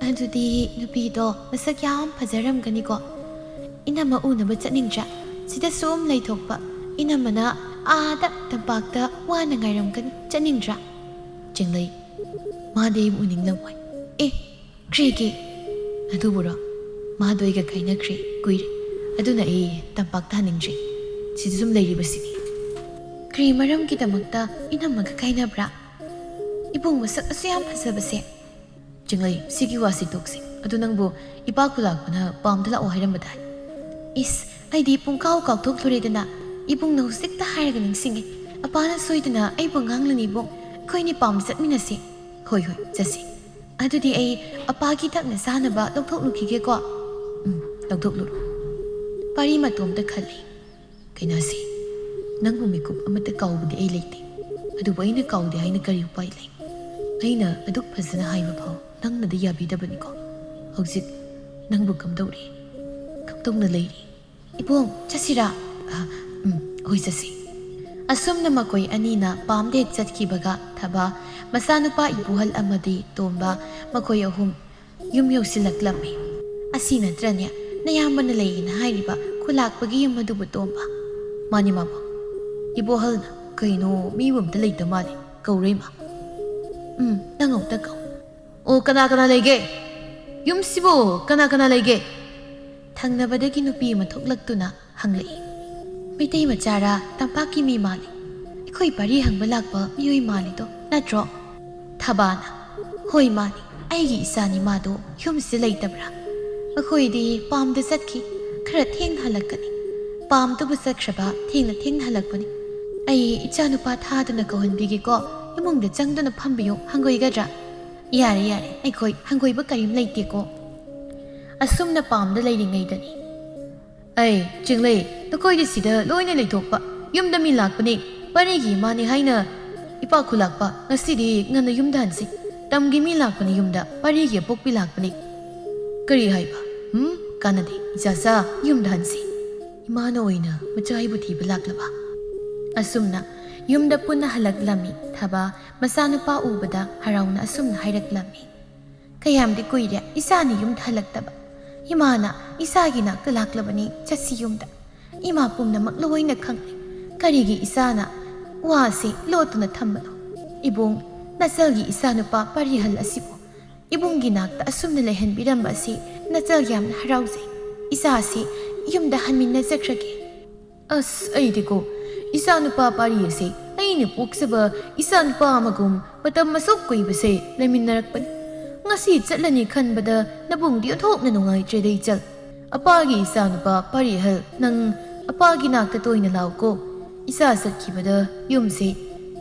ꯑꯗꯨꯗꯤ ꯅꯨꯄꯤꯗꯣ ꯃꯁꯛ ꯌꯥꯝ ꯐꯖꯔꯝꯒꯅꯤꯀோ ꯏꯅꯝꯃ ꯎꯅꯕ ꯆꯠꯅꯤꯡꯗ꯭ꯔꯥ ꯁꯤꯗ ꯁꯨꯝ ꯂꯩꯊꯣꯛꯄ ꯏꯅꯝꯃꯅ आदा तंपाक्ता वाना ngairamgani chaningra chinglei मादे उनिंगलमोय क्रीगे अदुबुरो मादोइगा काइनख्रे कुइरे अदुना तंपाक्ता हनिंग्रे सिजुम लेरिबसिनि क्री मरम की तमक्ता इनमगा काइनब्रा इबुंग मसक असयाम फसबसे चिंगलई सिगी वासी तोक्से अदु नंगबो इपा खुलाकना पामदला ओ हाइरमबदा इस आइदि पुंकाव कावथोकथोरेदना इबुंग न हुसिकता हाइरगा निंसिंगे अपाना सोइदना आइबो nganglani bong खोइनि पाम चटमिनसे होय होय जसि अदुदि आई अपागी तकना सानबा लौथोकलुखिगे को लौथोकलु पारी मतोमदा खल्ली कैनासी नंगु मिकुप अमता काउबदि आई लेते अदु वैना काउदे हाइना करि उपाय लै अइना अदुक फजना हाइबा फाव नंगनदि याबिदबनि को हौजिक नंगबु कमदौरी कमदौना लैरी इबोंग चसिरा होय जसि असुमना मकोई अनीना पामदे चटखिबगा थबा मसानुपा इबुहल अमदि तोंबा मकोई अहुम युम यौसिलक्लम्मी असि नत्रन्या नयामना लेयिना हाइरिबा खुलाकपगी युम अदुबु तोंबा मानि माबो इबुहलना कइनो मीबुमदा लेइता माले कौरेमा नंगौता कौ ओ कना कना लेगे युमसिबो कना कना लेगे थंगनबदगी नुपी अमा थोकलक्तुना हंगलई मितै मचारा तंपाकी मी माली इखोई पारी हंगबा लाकपा मियोई माली तो नत्रो थबाना होई मानी आइगी इसानी मादो युमसे लेइतब्रा अखोइदि पामदा चटखि खरा थेंग हलकनी पाम तुबु चटख्रबा थेंग हलकपनी आई इचानुपा थादुना कौहनबिगेको इमुंगदा चंगदुना फंबियो हंगोइगद्रा यारे यारे अखोई हंगोइबा करिम लेइतेको असुमना पामदा लेरिङैदनी ऐ चिंगलै तकोइदि सिदा लोइना लेथोकपा युमदा मी लाकपनी परिगी मानि हाइना Ipa khulakpa ngasidi ngana yumda hansi tamgi mi lakpani yumda pari ge pokpi lakpani kari haiba kanade ijasa yumda hansi imana oina machai buthi balaklaba asumna yumda punna halaklami thaba masanupa ubada harauna asumna hairaklami kayamdi kuire isani yumda halaktaba imana isagi na kalaklabani chasi yumda ima pumna makloina khangli karigi isana wasi lotuna thambano ibung nasalgi isanupa parihal asibo ibunggi nakta asumna lehenbiram asi nachal yamna harauzai isasi yumda hanminna jakrage as aidiko isanupa pariyase aine poksaba isanupa amagum matam masuk kuibase leminnarakpan ngasi chatlani khanbada nabungdi othokna nungai tredei chal apagi isanupa parihal nang apagi nakta toina lawko isa satkibada yumse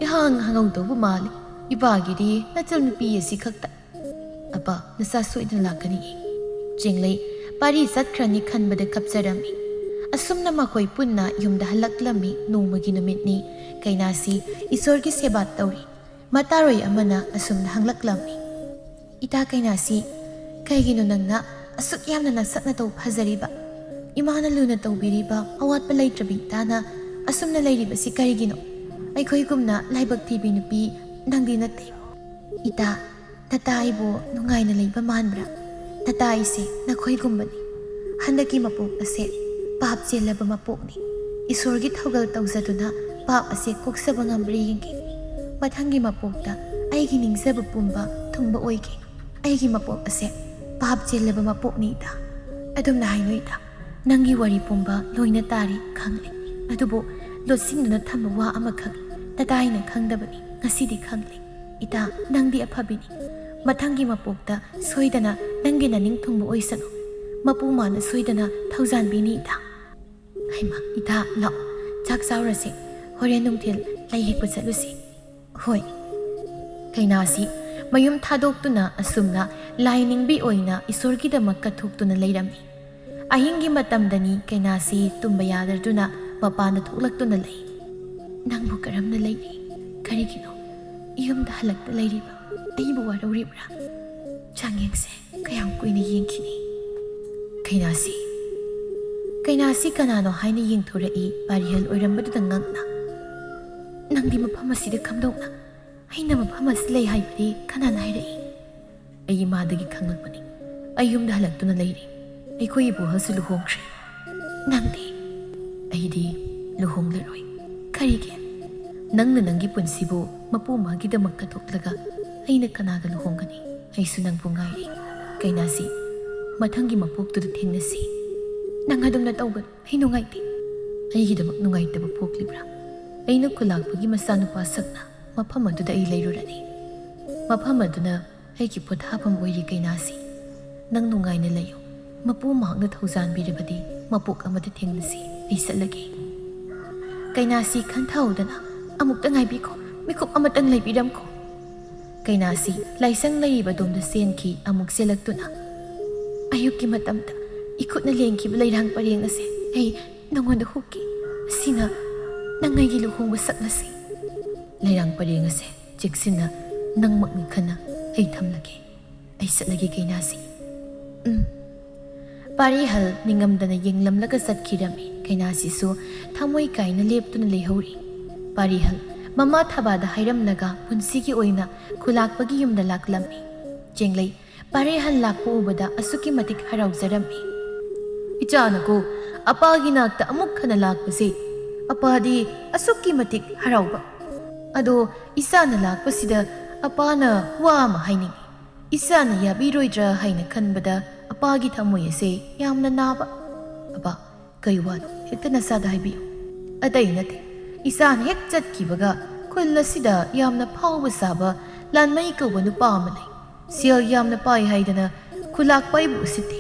ihang hangau tobu mali ibagidi nachal nupi asi khakta apa nasa soidna lakani jinglei pari satkrani khanbada kapsarami asumna makhoi punna yumda halaklami nongmagi namitni kainasi isorgi seba tauri mataroi amana asumna hanglaklami ita kainasi kaigino nangna asuk yamna nasakna taw phazariba imana luna tawbiriba awatpa leitrabi tana asumna leiriba si karigino aikhoi gumna laibak thibi nupi nangdi nate ita tataibo nungaina leiba manbra tatai se nakhoi gumbani handaki mapok ase pap chelaba mapokni isorgi thogal tawjaduna pap ase koksaba ngambri yingi mathangi mapokta aigi ningsaba pumba thungba oige aigi mapok ase pap chelaba mapokni ta adumna hainoita nangi wari pumba loina tari khangli adubo losingna thamba wa amakhak tataina khangdabani ngasidi khangli ita nangdi aphabini mathangi mapokta soidana nangi naning thungba oisano mapumana soidana thaujanbini ita haima ita la chak saurase horen nungthil lai hekpa chalusi hoi kainasi mayum thadoktuna asumna lainingbi oina isorgi damak kathuktuna leirami ahingi matamdani kainasi tumba yadarduna mapana thuklaktuna lei nangbu karamna leiri karigino yumda halakta leiriba aibu warauribra changyengse kayam kuina yengkhini kainasi kanano haina yengthorai parihal oirambadda ngakna nangdi mafam asida khamdokna aina mafam aslei haibari kanana hairai ai madagi khanglakpani ayumda halaktuna leiri aikhoi ibu hasu luhongkhre nangdi aidi luhonglaroi karige nangna nangi punsibo mapu magi damak kathoklaga aina kanaga luhongani aisu nang pungairi kainasi mathangi mapoktu thengnasi nang adumna tawgan ai nungaiti aigi damak nungaitaba poklibra aina khulakpagi masanupa sakna mafam aduda ai leirurani mafam aduna aigi pothapam oiri kainasi nang nungaina leyo mapu mahakna thaujan biribadi mapok amada thengnasi ai satlagi kainasi khanthaudana amukta ngaibiko mikup amatang leibiramko kainasi laisang leiba domda senki amuk selaktuna ayuki matamta ikutna lengki belairang pareng ase ai nangonda hukki sina nangai gi luhong basaknasi leirang pareng ase jeksina nangmakni khana ai thamlage ai satlagi kainasi parihal ningamdana yenglamlaga satkirami kainasi so thamoi kaina leptuna leihori parihal mama thabada hairamnaga punsigi oina khulakpagi yumda laklami jenglei parihal lakpo ubada asuki matik harauzarami ichanago apagi nakta amuk khana lakpase apadi asuki matik harauba ado isana lakpasida apana wama haini isana yabiroidra haina khanbada apagi thamoi ase yamna naba apa kaiwano hekta nasada haibiyo atai nate isan hek chatkibaga khulasida yamna phawba saba lanmai kawba nupa ama lei sial yamna pai haidana khulak paibu sitti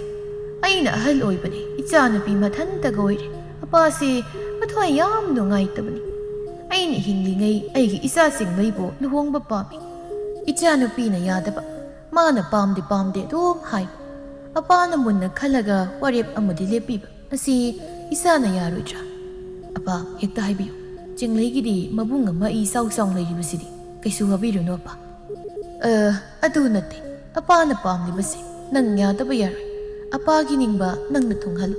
aina ahal oibane ichanapi mathanta goire apase mathoi yam nungai tabani aina hinglingai aigi isa singmaibo luhongba pami ichanapi na yadaba mana pamde dom hai apana munna khalaga warep amadi lepiba asi isana yaroidra apa hekta haibiyo jenglei gidi mabung ama I saw leiribasidi ꯀꯩꯁꯨ ꯋꯥꯕꯤꯔꯨꯅꯨ ꯑꯄꯥ ꯑꯗꯨ ꯅꯠꯇꯦ ꯑꯄꯥꯅ ꯄꯥꯝꯂꯤꯕꯁꯦ ꯅꯪ ꯌꯥꯗꯕ ꯌꯥꯔꯣꯏ ꯑꯄꯥꯒꯤ ꯅꯤꯡꯕ ꯅꯪꯅ ꯊꯨꯡꯍꯜꯂꯨ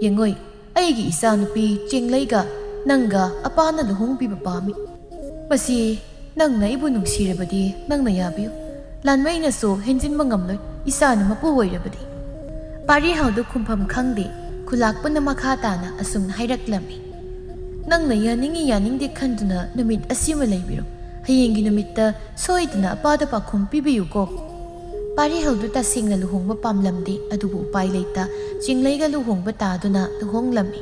ꯌꯦꯡꯉꯣꯏ ꯑꯩꯒꯤ ꯏꯆꯥꯅꯨꯄꯤ ꯆꯦꯡꯂꯩꯒ ꯅꯪꯒ ꯑꯄꯥꯅ ꯂꯨꯍꯣꯡꯕꯤꯕ ꯄꯥꯝꯃꯤ ꯃꯁꯤ ꯅꯪꯅ ꯑꯩꯕꯨ ꯅꯨꯡꯁꯤꯔꯕꯗꯤ ꯅꯪꯅ ꯌꯥꯕꯤꯌꯨ ꯂꯥꯟꯃꯩꯅꯁꯨ ꯍꯦꯟꯖꯤꯟꯕ ꯉꯝꯂꯣꯏ ꯏꯆꯥꯅ ꯃꯄꯨ ꯑꯣꯏꯔꯕꯗꯤ ꯄꯥꯔꯤꯍꯜꯗꯨ ꯈꯨꯝꯐꯝ ꯈꯪꯗꯦ ꯈꯨꯂꯥꯛꯄꯅ ꯃꯈꯥ ꯇꯥꯅ ꯑꯁꯨꯝꯅ ꯍꯥꯏꯔꯛꯂꯝꯃꯤ ꯅꯪꯅ ꯌꯥꯅꯤꯡꯉꯤ ꯌꯥꯅꯤꯡꯗꯦ ꯈꯟꯗꯨꯅ ꯅꯨꯃꯤꯠ ꯑꯁꯤꯃ ꯂꯩꯕꯤꯔꯣ ꯍꯌꯦꯡꯒꯤ ꯅꯨꯃꯤꯠꯇ ꯁꯣꯏꯗꯅ ꯑꯄꯥꯗ ꯄꯥꯎꯈꯨꯝ ꯄꯤꯕꯤꯌꯨꯀꯣ ꯄꯥꯔꯤꯍꯜꯗꯨ ꯇꯁꯦꯡꯅ ꯂꯨꯍꯣꯡꯕ ꯄꯥꯝꯂꯝꯗꯦ ꯑꯗꯨꯕꯨ ꯎꯄꯥꯏ ꯂꯩꯇ ꯆꯤꯡꯂꯩꯒ ꯂꯨꯍꯣꯡꯕ ꯇꯥꯗꯨꯅ ꯂꯨꯍꯣꯡꯂꯝꯃꯤ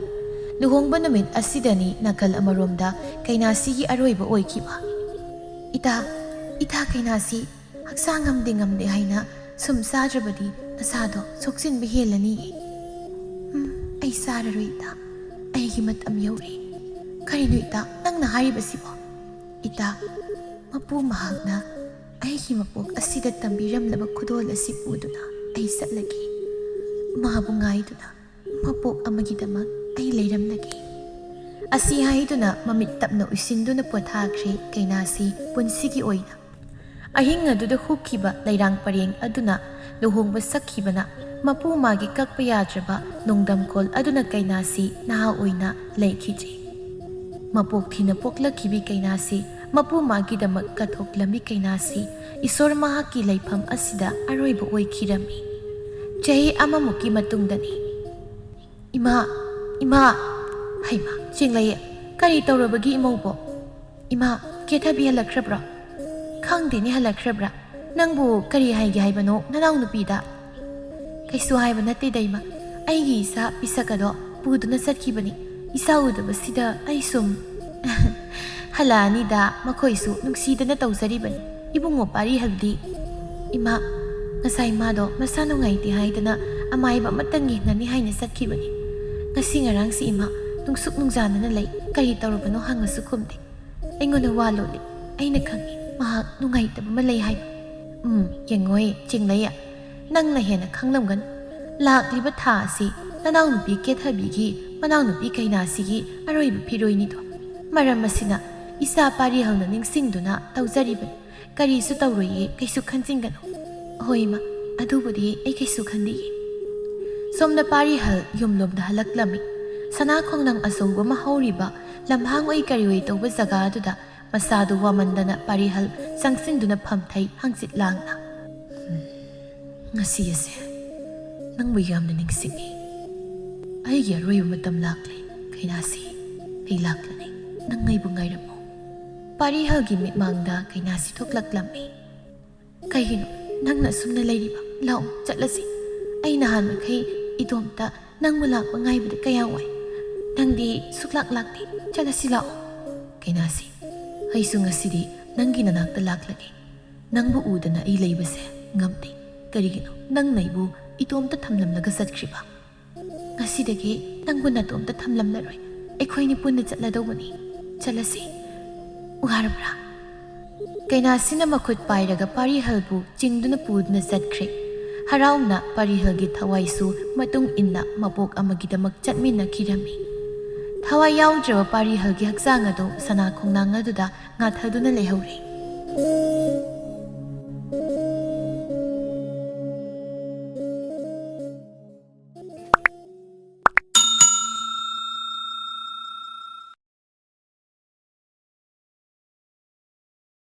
ꯂꯨꯍꯣꯡꯕ ꯅꯨꯃꯤꯠ ꯑꯁꯤꯗꯅꯤ ꯅꯥꯀꯜ ꯑꯃꯔꯣꯝꯗ ꯀꯩꯅꯥꯁꯤꯒꯤ ꯑꯔꯣꯏꯕ ꯑꯣꯏꯈꯤꯕ ꯏꯇꯥ ꯀꯩꯅꯥꯁꯤ ꯍꯛꯆꯥꯡ ꯉꯝꯗꯦ ꯍꯥꯏꯅ ꯁꯨꯝ ꯆꯥꯗ꯭ꯔꯕꯗꯤ ꯅꯁꯥꯗꯣ ꯁꯣꯛꯆꯤꯟꯕ ꯍꯦꯜꯂꯅꯤꯌꯦ ꯑꯩ ꯆꯥꯔꯔꯣꯏ ꯏꯇꯥ ꯑꯩꯒꯤ ꯃꯇꯝ ꯌꯧꯔꯦ ꯀꯔꯤꯅꯣ ꯏꯇꯥ ꯅꯪꯅ ꯍꯥꯏꯔꯤꯕꯁꯤꯕꯣ ꯏꯇꯥ ꯃꯄꯨ ꯃꯍꯥꯛꯅ ꯑꯩꯒꯤ ꯃꯄꯣꯛ ꯑꯁꯤꯗ ꯇꯝꯕꯤꯔꯝꯂꯕ ꯈꯨꯗꯣꯜ ꯑꯁꯤ ꯄꯨꯗꯨꯅ ꯑꯩ ꯆꯠꯂꯒꯦ ꯃꯥꯕꯨ ꯉꯥꯏꯗꯨꯅ ꯃꯄꯣꯛ ꯑꯃꯒꯤꯗꯃꯛ ꯑꯩ ꯂꯩꯔꯝꯂꯒꯦ ꯑꯁꯤ ꯍꯥꯏꯗꯨꯅ ꯃꯃꯤꯠ ꯇꯞꯅ ꯎꯏꯁꯤꯟꯗꯨꯅ ꯄꯣꯊꯥꯈ꯭ꯔꯦ ꯀꯩꯅꯥꯁꯤ ꯄꯨꯟꯁꯤꯒꯤ ꯑꯣꯏꯅ ꯑꯍꯤꯡ ꯑꯗꯨꯗ ꯍꯨꯛꯈꯤꯕ ꯂꯩꯔꯥꯡ ꯄꯔꯦꯡ ꯑꯗꯨꯅ ꯂꯨꯍꯣꯡꯕ ꯁꯛꯈꯤꯕꯅ ꯃꯄꯨ ꯃꯥꯒꯤ ꯀꯛꯄ ꯌꯥꯗ꯭ꯔꯕ ꯅꯣꯡꯗꯝꯈꯣꯜ ꯑꯗꯨꯅ ꯀꯩꯅꯥꯁꯤ ꯅꯍꯥ ꯑꯣꯏꯅ ꯂꯩꯈꯤꯗ꯭ꯔꯦ ꯃꯄꯣꯛ ꯊꯤꯅ ꯄꯣꯛꯂꯛꯈꯤꯕꯤ ꯀꯩꯅꯥꯁꯤ ꯃꯄꯨ ꯃꯥꯒꯤꯗꯃꯛ ꯀꯠꯊꯣꯛꯂꯝꯃꯤ ꯀꯩꯅꯥꯁꯤ ꯏꯁꯣꯔ ꯃꯍꯥꯛꯀꯤ ꯂꯩꯐꯝ ꯑꯁꯤꯗ ꯑꯔꯣꯏꯕ ꯑꯣꯏꯈꯤꯔꯝꯃꯤ ꯆꯍꯤ ꯑꯃꯃꯨꯛꯀꯤ ꯃꯇꯨꯡꯗꯅꯤ ꯏꯃꯥ ꯍꯩꯃꯥ ꯆꯦꯡꯂꯩ ꯀꯔꯤ ꯇꯧꯔꯕꯒꯤ ꯏꯃꯧꯕꯣ ꯏꯃꯥ ꯀꯦꯊꯕꯤ ꯍꯜꯂꯛꯈ꯭ꯔꯕ꯭ꯔꯣ ꯈꯪꯗꯦꯅꯦ ꯍꯜꯂꯛꯈ꯭ꯔꯕ꯭ꯔꯥ ꯅꯪꯕꯨ ꯀꯔꯤ ꯍꯥꯏꯒꯦ ꯍꯥꯏꯕꯅꯣ ꯅꯅꯥꯎ ꯅꯨꯄꯤꯗ ꯀꯩꯁꯨ ꯍꯥꯏꯕ ꯅꯠꯇꯦꯗ ꯏꯃꯥ ꯑꯩꯒꯤ ꯏꯆꯥ ꯄꯤꯁꯛ ꯑꯗꯣ ꯄꯨꯗꯨꯅ ꯆꯠꯈꯤꯕꯅꯤ ꯏꯆꯥ ꯎꯗꯕꯁꯤꯗ ꯑꯩ ꯁꯨꯝ ꯍꯜꯂꯛꯑꯅꯤꯗ ꯃꯈꯣꯏꯁꯨ ꯅꯨꯡꯁꯤꯗꯅ ꯇꯧꯖꯔꯤꯕꯅꯤ ꯏꯕꯨꯡꯉꯣ ꯄꯥꯔꯤꯍꯜꯗꯤ ꯏꯃꯥ ꯉꯁꯥꯏ ꯃꯥꯗꯣ ꯃꯁꯥ ꯅꯨꯡꯉꯥꯏꯇꯦ ꯍꯥꯏꯗꯅ ꯑꯃꯥꯏꯕ ꯑꯃꯇꯪ ꯌꯦꯡꯉꯅꯤ ꯍꯥꯏꯅ ꯆꯠꯈꯤꯕꯅꯤ ꯉꯁꯤ ꯉꯔꯥꯡꯁꯤ ꯏꯃꯥ ꯅꯨꯡꯁꯨꯛ ꯅꯨꯡꯖꯥꯅꯅ ꯂꯩ ꯀꯔꯤ ꯇꯧꯔꯕꯅꯣ ꯍꯪꯉꯁꯨ ꯈꯨꯝꯗꯦ ꯑꯩꯉꯣꯟꯗ ꯋꯥ ꯂꯣꯠꯂꯤ ꯑꯩꯅ ꯈꯪꯉꯤ ꯃꯍꯥꯛ ꯅꯨꯡꯉꯥꯏꯇꯕ ꯑꯃ ꯂꯩ ꯍꯥꯏꯕ ꯌꯦꯡꯉꯣꯏ ꯆꯤꯡꯂꯩ ꯅꯪꯅ ꯍꯦꯟꯅ ꯈꯪꯂꯝꯒꯅꯤ ꯂꯥꯛꯂꯤꯕ ꯊꯥ ꯑꯁꯤ ꯅꯅꯥꯎꯅꯨꯄꯤ ꯀꯦꯊꯕꯤꯒꯤ ꯃꯅꯥꯎꯅꯨꯄꯤ ꯀꯩꯅꯥꯁꯤꯒꯤ ꯑꯔꯣꯏꯕ ꯐꯤꯔꯣꯏꯅꯤꯗꯣ ꯃꯔꯝ ꯑꯁꯤꯅ ꯏꯆꯥ ꯄꯥꯔꯤꯍꯜꯅ ꯅꯤꯡꯁꯤꯡꯗꯨꯅ ꯇꯧꯖꯔꯤꯕꯅꯤ ꯀꯔꯤꯁꯨ ꯇꯧꯔꯣꯏꯌꯦ ꯀꯩꯁꯨ ꯈꯟꯖꯤꯟꯒꯅꯨ ꯍꯣꯏ ꯏꯃꯥ ꯑꯗꯨꯕꯨꯗꯤ ꯑꯩ ꯀꯩꯁꯨ ꯈꯟꯗꯤꯌꯦ ꯁꯣꯝꯗ ꯄꯥꯔꯤꯍꯜ ꯌꯨꯝꯂꯣꯝꯗ ꯍꯜꯂꯛꯂꯝꯃꯤ ꯁꯅꯥ ꯈꯣꯡꯅꯪ ꯑꯆꯧꯕ ꯑꯃ ꯍꯧꯔꯤꯕ ꯂꯝꯍꯥꯡ ꯑꯣꯏ ꯀꯔꯤ ꯑꯣꯏ ꯇꯧꯕ ꯖꯒꯥꯗꯨꯗ ꯃꯁꯥꯗꯨ ꯋꯥꯃꯟꯗꯅ ꯄꯥꯔꯤꯍꯜ ꯆꯪꯁꯤꯟꯗꯨꯅ ꯐꯝꯊꯩ ꯍꯪꯆꯤꯠ ꯂꯥꯡꯅ ꯉꯁꯤ ꯑꯁꯦ ꯅꯪꯕꯨ ꯌꯥꯝꯅ ꯅꯤꯡꯁꯤꯡꯉꯤ ꯑꯩꯒꯤ ꯑꯔꯣꯏꯕ ꯃꯇꯝ ꯂꯥꯛꯂꯦ ꯀꯩꯅꯥꯁꯤ ꯑꯩ ꯂꯥꯛꯂꯅꯤ ꯅꯪ ꯑꯩꯕꯨ ꯉꯥꯏꯔꯝꯃꯨ ꯄꯥꯔꯤꯍꯜꯒꯤ ꯃꯤꯠꯃꯥꯡꯗ ꯀꯩꯅꯥꯁꯤ ꯊꯣꯛꯂꯛꯂꯝꯃꯤ ꯀꯩꯒꯤꯅꯣ ꯅꯪꯅ ꯑꯁꯨꯝꯅ ꯂꯩꯔꯤꯕ ꯂꯥꯛꯑꯣ ꯆꯠꯂꯁꯤ ꯑꯩ ꯅꯍꯥꯟ ꯃꯈꯩ ꯏꯇꯣꯝꯇ ꯅꯪꯕꯨ ꯂꯥꯛꯄ ꯉꯥꯏꯕꯗ ꯀꯌꯥ ꯋꯥꯏ ꯅꯪꯗꯤ ꯁꯨꯛꯂꯥꯛ ꯂꯥꯛꯇꯦ ꯆꯠꯂꯁꯤ ꯂꯥꯛꯑꯣ ꯀꯩꯅꯥꯁꯤ ꯑꯩꯁꯨ ꯉꯁꯤꯗꯤ ꯅꯪꯒꯤ ꯅꯅꯥꯛꯇ ꯂꯥꯛꯂꯒꯦ ꯅꯪꯕꯨ ꯎꯗꯅ ꯑꯩ ꯂꯩꯕꯁꯦ ꯉꯝꯗꯦ ꯀꯔꯤꯒꯤꯅꯣ ꯅꯪꯅ ꯑꯩꯕꯨ ꯏꯇꯣꯝꯇ ꯊꯝꯂꯝꯂꯒ ꯆꯠꯈ꯭ꯔꯤꯕ ꯉꯁꯤꯗꯒꯤ ꯅꯪꯕꯨ ꯅꯇꯣꯝꯇ ꯊꯝꯂꯝꯂꯔꯣꯏ ꯑꯩꯈꯣꯏꯅꯤ ꯄꯨꯟꯅ ꯆꯠꯂꯗꯧꯕꯅꯤ ꯆꯠꯂꯁꯤ ꯋꯥꯔꯕ꯭ꯔꯥ ꯀꯩꯅꯥꯁꯤꯅ ꯃꯈꯨꯠ ꯄꯥꯏꯔꯒ ꯄꯥꯔꯤꯍꯜꯕꯨ ꯆꯤꯡꯗꯨꯅ ꯄꯨꯗꯨꯅ ꯆꯠꯈ꯭ꯔꯦ ꯍꯔꯥꯎꯅ ꯄꯥꯔꯤꯍꯜꯒꯤ ꯊꯋꯥꯏꯁꯨ ꯃꯇꯨꯡ ꯏꯟꯅ ꯃꯄꯣꯛ ꯑꯃꯒꯤꯗꯃꯛ ꯆꯠꯃꯤꯟꯅꯈꯤꯔꯝꯃꯤ ꯊꯋꯥꯏ ꯌꯥꯎꯗ꯭ꯔꯕ ꯄꯥꯔꯤꯍꯜꯒꯤ ꯍꯛꯆꯥꯡ ꯑꯗꯨ ꯁꯅꯥ ꯈꯣꯡꯅꯥꯡ ꯑꯗꯨꯗ ꯉꯥꯊꯗꯨꯅ ꯂꯩꯍꯧꯔꯦ